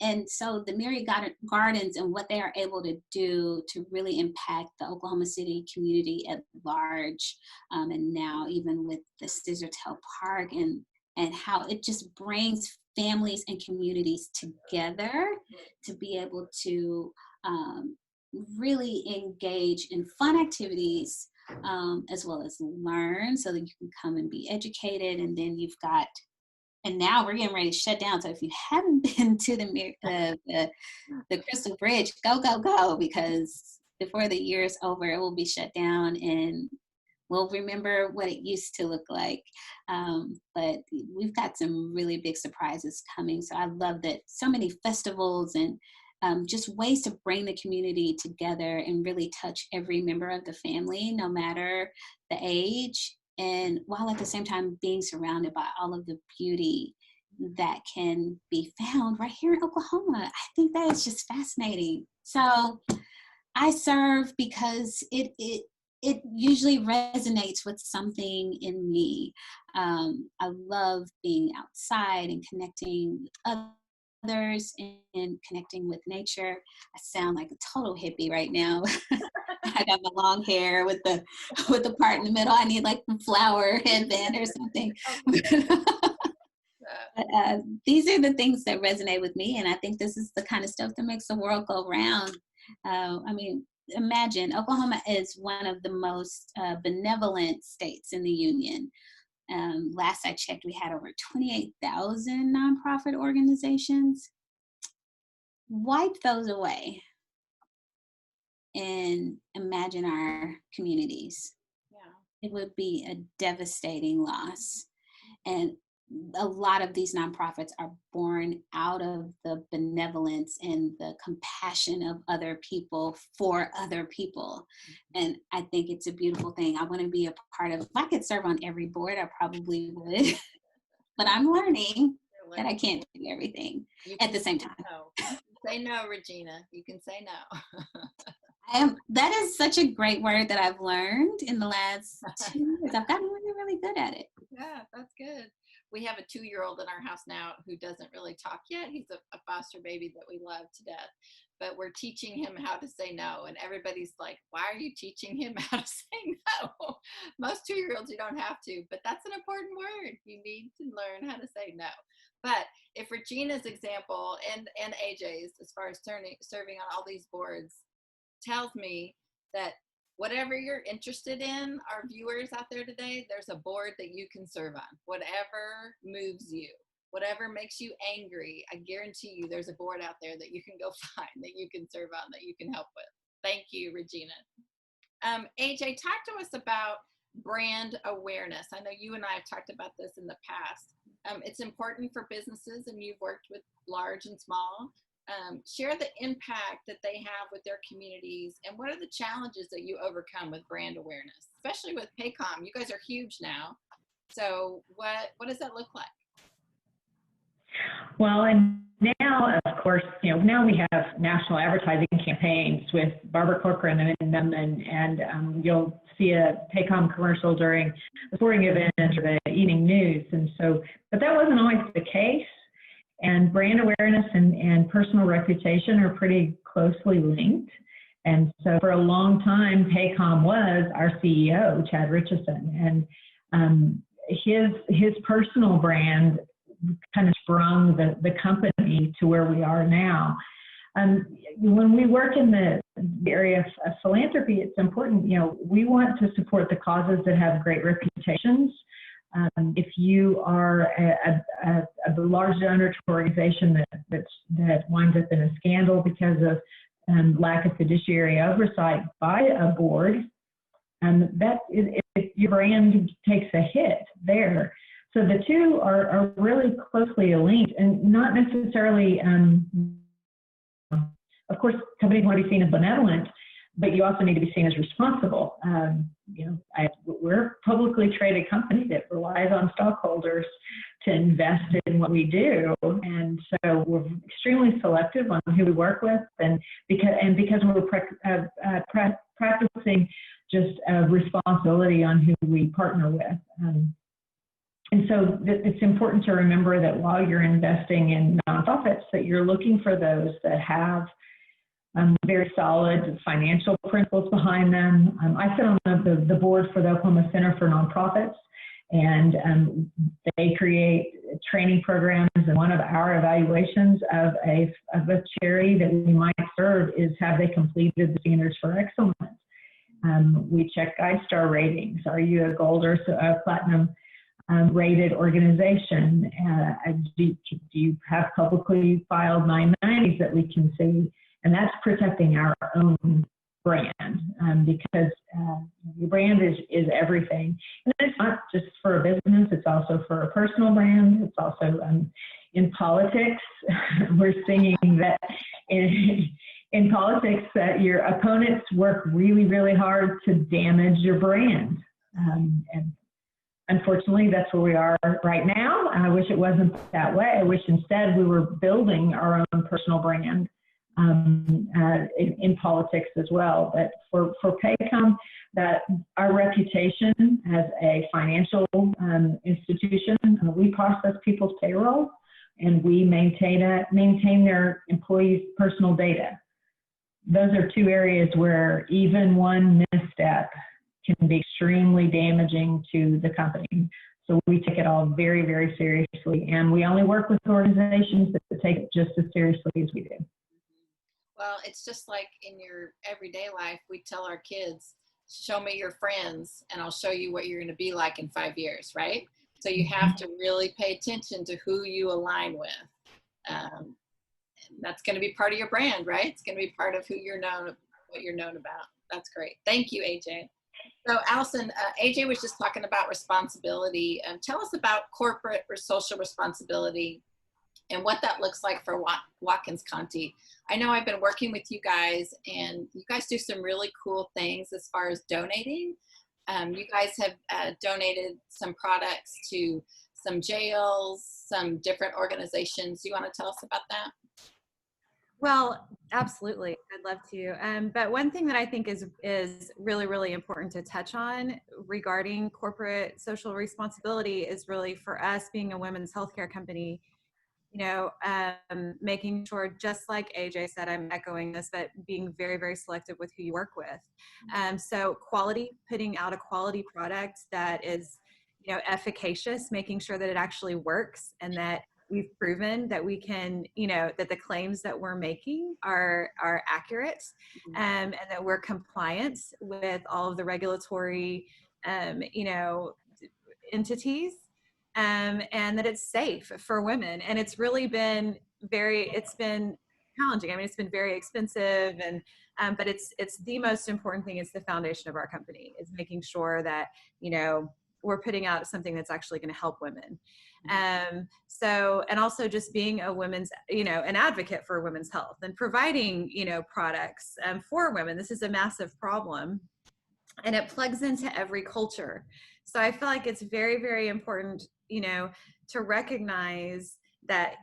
And so the Myriad Gardens and what they are able to do to really impact the Oklahoma City community at large, and now even with the Scissortail Park, and how it just brings families and communities together to be able to really engage in fun activities, as well as learn, so that you can come and be educated. And then you've got, and now we're getting ready to shut down. So if you haven't been to the Crystal Bridge, go, because before the year is over, it will be shut down, and we'll remember what it used to look like. But we've got some really big surprises coming. So I love that so many festivals and just ways to bring the community together and really touch every member of the family, no matter the age. And while at the same time being surrounded by all of the beauty that can be found right here in Oklahoma. I think that is just fascinating. So I serve because it usually resonates with something in me. I love being outside and connecting with others and connecting with nature. I sound like a total hippie right now. I got my long hair with the part in the middle. I need like a flower headband or something. But these are the things that resonate with me, and I think this is the kind of stuff that makes the world go round. imagine Oklahoma is one of the most benevolent states in the union. Last I checked, we had over 28,000 nonprofit organizations. Wipe those away and imagine our communities. Yeah. It would be a devastating loss. And a lot of these nonprofits are born out of the benevolence and the compassion of other people for other people. And I think it's a beautiful thing. I want to be a part of, if I could serve on every board, I probably would. But I'm learning that I can't do everything at the same time. No. Say no, Regina. You can say no. That is such a great word that I've learned in the last 2 years. I've gotten really, really good at it. Yeah, that's good. We have a 2-year-old in our house now who doesn't really talk yet. He's a foster baby that we love to death, but we're teaching him how to say no. And everybody's like, why are you teaching him how to say no? Most 2-year-olds, you don't have to, but that's an important word. You need to learn how to say no. But if Regina's example and AJ's, as far as serving on all these boards, tells me that whatever you're interested in, our viewers out there today, there's a board that you can serve on. Whatever moves you, whatever makes you angry, I guarantee you there's a board out there that you can go find, that you can serve on, that you can help with. Thank you, Regina. AJ, talk to us about brand awareness. I know you and I have talked about this in the past. It's important for businesses, and you've worked with large and small. Share the impact that they have with their communities, and what are the challenges that you overcome with brand awareness, especially with Paycom. You guys are huge now. So what does that look like? Well, and now, of course, now we have national advertising campaigns with Barbara Corcoran in them, and you'll see a Paycom commercial during the sporting event or the evening news. And so, but that wasn't always the case. And brand awareness and personal reputation are pretty closely linked. And so for a long time, Paycom was our CEO, Chad Richardson, and his personal brand kind of sprung the company to where we are now. When we work in the area of philanthropy, it's important, we want to support the causes that have great reputations. If you are a large donor to an organization that winds up in a scandal because of lack of fiduciary oversight by a board, your brand takes a hit there. So the two are really closely linked, and not necessarily, of course, companies want to be seen as benevolent, but you also need to be seen as responsible. We're a publicly traded company that relies on stockholders to invest in what we do, and so we're extremely selective on who we work with, and because we're practicing just responsibility on who we partner with. And so it's important to remember that while you're investing in nonprofits, that you're looking for those that have very solid financial principles behind them. I sit on the board for the Oklahoma Center for Nonprofits, and they create training programs. And one of our evaluations of a charity that we might serve is, have they completed the standards for excellence? We check GuideStar ratings. Are you a gold or a platinum rated organization? Do you have publicly filed 990s that we can see? And that's protecting our own brand, because your brand is everything. And it's not just for a business, it's also for a personal brand. It's also in politics. We're seeing that in politics that your opponents work really, really hard to damage your brand. And unfortunately, that's where we are right now. I wish it wasn't that way. I wish instead we were building our own personal brand in politics as well. But for Paycom, that our reputation as a financial institution, we process people's payroll, and we maintain their employees' personal data. Those are two areas where even one misstep can be extremely damaging to the company. So we take it all very, very seriously, and we only work with organizations that take it just as seriously as we do. Well, it's just like in your everyday life, we tell our kids, show me your friends and I'll show you what you're going to be like in 5 years, right? So you have to really pay attention to who you align with. Um, and that's going to be part of your brand, right? It's going to be part of who you're known, what you're known about. That's great. Thank you, AJ. So Allison, AJ was just talking about responsibility. Tell us about corporate or social responsibility and what that looks like for Watkins-Conti. I know I've been working with you guys, and you guys do some really cool things as far as donating. You guys have donated some products to some jails, some different organizations. You want to tell us about that? Well, absolutely. I'd love to. But one thing that I think is really, really important to touch on regarding corporate social responsibility is really for us being a women's healthcare company, making sure, just like AJ said, I'm echoing this, but being very, very selective with who you work with. So quality, putting out a quality product that is, efficacious, making sure that it actually works and that we've proven that we can, that the claims that we're making are accurate, and that we're compliant with all of the regulatory, entities. And that it's safe for women. And it's really been it's been challenging. I mean, it's been very expensive, but it's the most important thing. It's the foundation of our company, is making sure that, we're putting out something that's actually going to help women. And also just being a women's, an advocate for women's health and providing, products for women. This is a massive problem, and it plugs into every culture. So I feel like it's very, very important, to recognize that,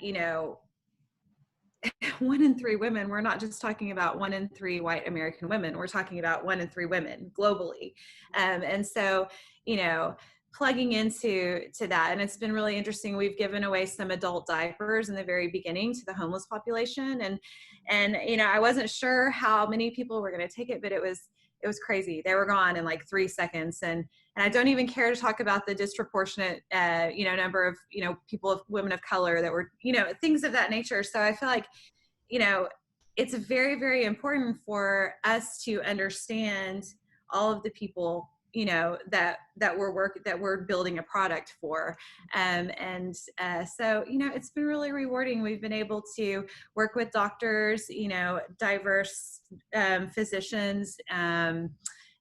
1 in 3 women, we're not just talking about 1 in 3 white American women, we're talking about 1 in 3 women globally. And so, plugging into that. And it's been really interesting. We've given away some adult diapers in the very beginning to the homeless population. And I wasn't sure how many people were going to take it, but it was crazy. They were gone in like 3 seconds. And I don't even care to talk about the disproportionate, number of, women of color that were, things of that nature. So I feel like, it's very, very important for us to understand all of the people, that we're building a product for. So, it's been really rewarding. We've been able to work with doctors, diverse physicians,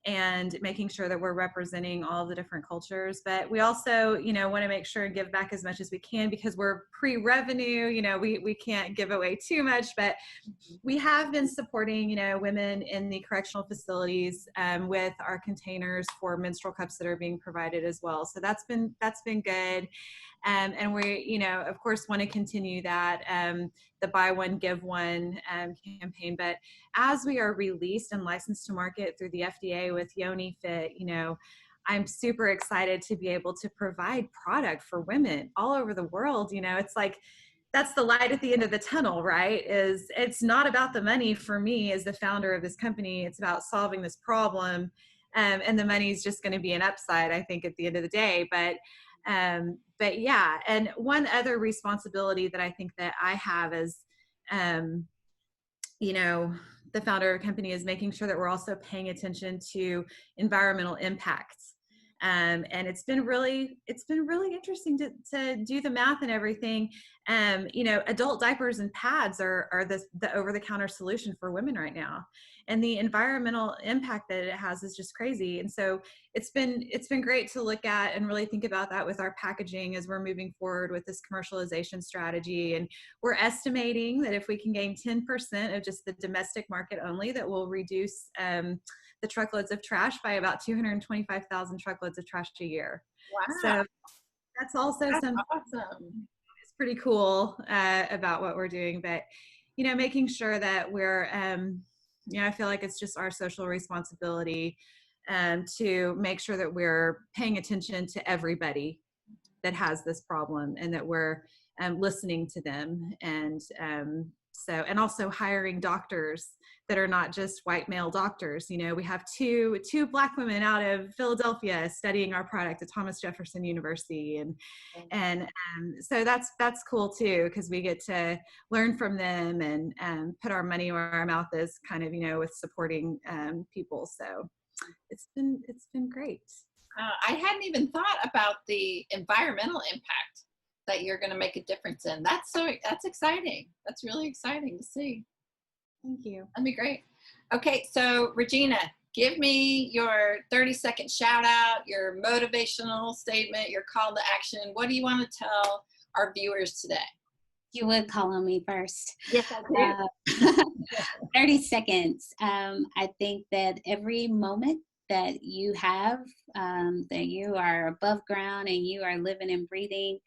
and making sure that we're representing all the different cultures. But we also, want to make sure and give back as much as we can, because we're pre-revenue, we can't give away too much, but we have been supporting, women in the correctional facilities with our containers for menstrual cups that are being provided as well. So that's been good. And we, of course, want to continue that, the buy one, give one campaign. But as we are released and licensed to market through the FDA with Yoni Fit, I'm super excited to be able to provide product for women all over the world. It's like, that's the light at the end of the tunnel, right? It's not about the money for me as the founder of this company. It's about solving this problem. And the money is just going to be an upside, I think, at the end of the day. But yeah, and one other responsibility that I think that I have as, the founder of a company, is making sure that we're also paying attention to environmental impacts. And it's been really interesting to do the math and everything. Adult diapers and pads are the over-the-counter solution for women right now. And the environmental impact that it has is just crazy. And so it's been great to look at and really think about that with our packaging as we're moving forward with this commercialization strategy. And we're estimating that if we can gain 10% of just the domestic market only, that will reduce the truckloads of trash by about 225,000 truckloads of trash a year. Wow. So that's also something awesome. It's pretty cool about what we're doing. But, making sure that we're, I feel like it's just our social responsibility to make sure that we're paying attention to everybody that has this problem, and that we're listening to them, and So, and also hiring doctors that are not just white male doctors. You know, we have two Black women out of Philadelphia studying our product at Thomas Jefferson University, and so that's cool too, because we get to learn from them and put our money where our mouth is, kind of, you know, with supporting people. So it's been great. I hadn't even thought about the environmental impact that you're going to make a difference in. That's exciting. That's really exciting to see. Thank you. That'd be great. Okay, so Regina, give me your 30-second shout out, your motivational statement, your call to action. What do you want to tell our viewers today? You would call on me first. Yes, I do. 30 seconds. I think that every moment that you have, that you are above ground and you are living and breathing,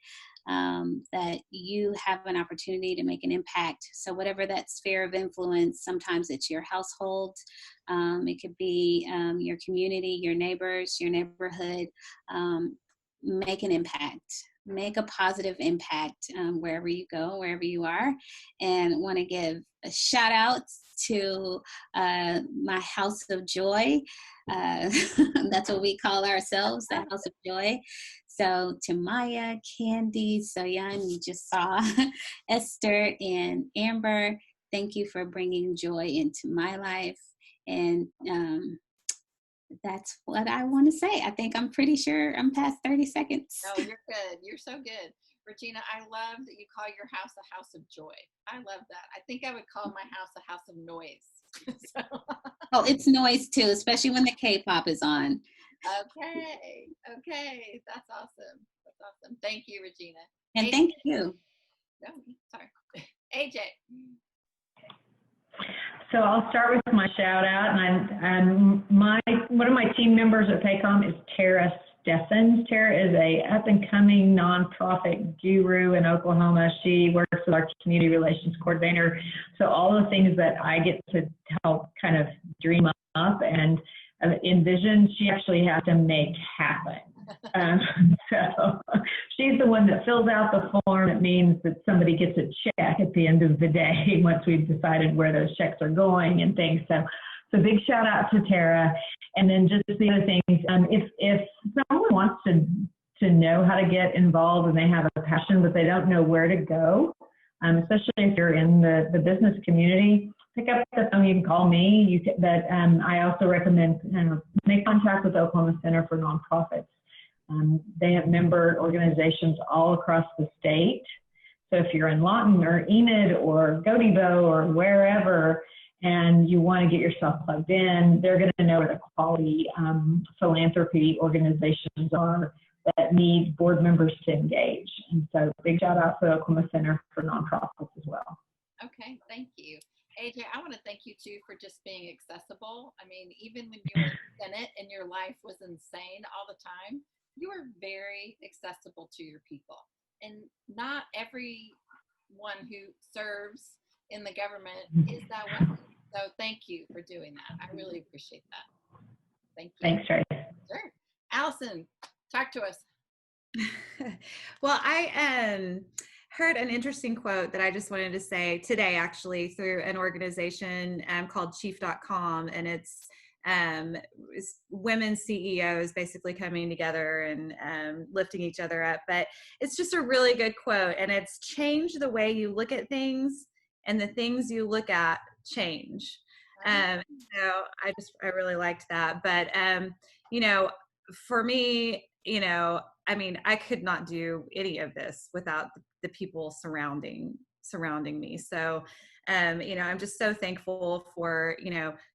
that you have an opportunity to make an impact. So whatever that sphere of influence, sometimes it's your household, it could be your community, your neighbors, your neighborhood. Make an impact. Make a positive impact wherever you go, wherever you are. And want to give a shout out to my House of Joy. That's what we call ourselves, the House of Joy. So to Maya, Candy, Soyan, you just saw Esther and Amber, thank you for bringing joy into my life. And that's what I want to say. I think I'm pretty sure I'm past 30 seconds. No, you're good. You're so good. Regina, I love that you call your house a house of joy. I love that. I think I would call my house a house of noise. So. Oh, it's noise too, especially when the K-pop is on. Okay. That's awesome. That's awesome. Thank you, Regina. And AJ. thank you. No, sorry. AJ. So I'll start with my shout out, and one of my team members at Paycom is Tara Steffens. Tara is a up and coming nonprofit guru in Oklahoma. She works with our community relations coordinator. So all the things that I get to help kind of dream up and envision, she actually has to make happen. So she's the one that fills out the form. It means that somebody gets a check at the end of the day once we've decided where those checks are going and things. So big shout out to Tara. And then just the other things, if someone wants to know how to get involved and they have a passion but they don't know where to go, especially if you're in the business community, pick up the phone. You can call me. I also recommend make contact with the Oklahoma Center for Nonprofits. They have member organizations all across the state. So if you're in Lawton or Enid or Godibo or wherever, and you want to get yourself plugged in, they're going to know where the quality philanthropy organizations are that need board members to engage. And so big shout out to the Oklahoma Center for Nonprofits as well. Okay, thank you. AJ, I want to thank you too for just being accessible. I mean, even when you were in it and your life was insane all the time, you were very accessible to your people. And not everyone who serves in the government is that way. So thank you for doing that. I really appreciate that. Thank you. Thanks, Trace. Sure. Allison, talk to us. Well, I heard an interesting quote that I just wanted to say today, actually, through an organization called Chief.com, and it's women CEOs basically coming together and lifting each other up. But it's just a really good quote, and it's change the way you look at things, and the things you look at change. So I really liked that. But for me, I mean, I could not do any of this without the people surrounding me. So, I'm just so thankful for,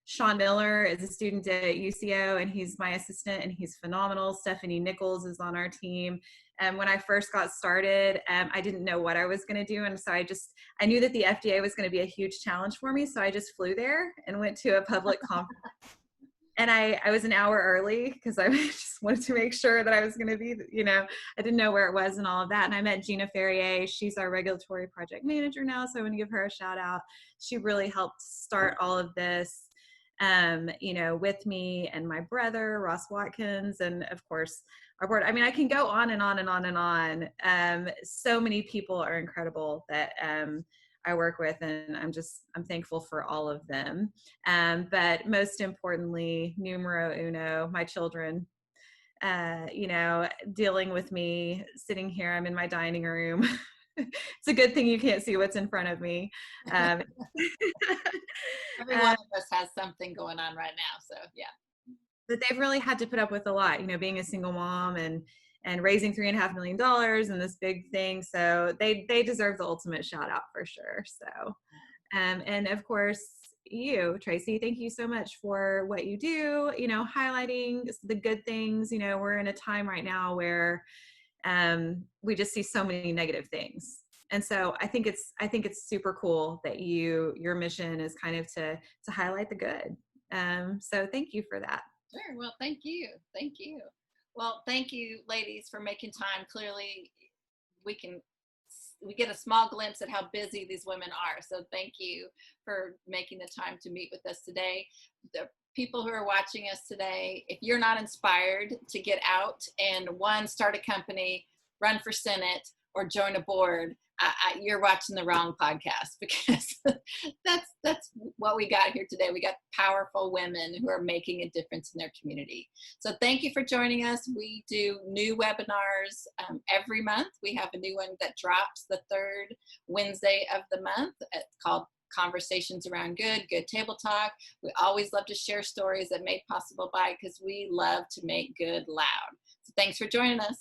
Sean Miller is a student at UCO and he's my assistant and he's phenomenal. Stephanie Nichols is on our team. And when I first got started, I didn't know what I was going to do. And so I knew that the FDA was going to be a huge challenge for me. So I just flew there and went to a public conference. And I was an hour early because I just wanted to make sure that I was going to be, I didn't know where it was and all of that. And I met Gina Ferrier. She's our regulatory project manager now. So I want to give her a shout out. She really helped start all of this, with me and my brother, Ross Watkins, and of course, our board. I mean, I can go on and on and on and on. So many people are incredible that I work with, and I'm thankful for all of them. But most importantly, numero uno, my children, dealing with me sitting here. I'm in my dining room. It's a good thing you can't see what's in front of me. Every one of us has something going on right now. So yeah. But they've really had to put up with a lot, being a single mom and raising $3.5 million and this big thing. So they deserve the ultimate shout out for sure. So, and of course you, Tracy, thank you so much for what you do, highlighting the good things. We're in a time right now where we just see so many negative things. And so I think it's super cool that your mission is kind of to highlight the good. So thank you for that. Sure. Well, thank you. Thank you. Well, thank you, ladies, for making time. Clearly, we get a small glimpse at how busy these women are. So thank you for making the time to meet with us today. The people who are watching us today, if you're not inspired to get out and start a company, run for Senate, or join a board, you're watching the wrong podcast, because that's what we got here today. We got powerful women who are making a difference in their community. So thank you for joining us. We do new webinars every month. We have a new one that drops the third Wednesday of the month. It's called Conversations Around Good Table Talk. We always love to share stories that made possible by, because we love to make good loud. So thanks for joining us.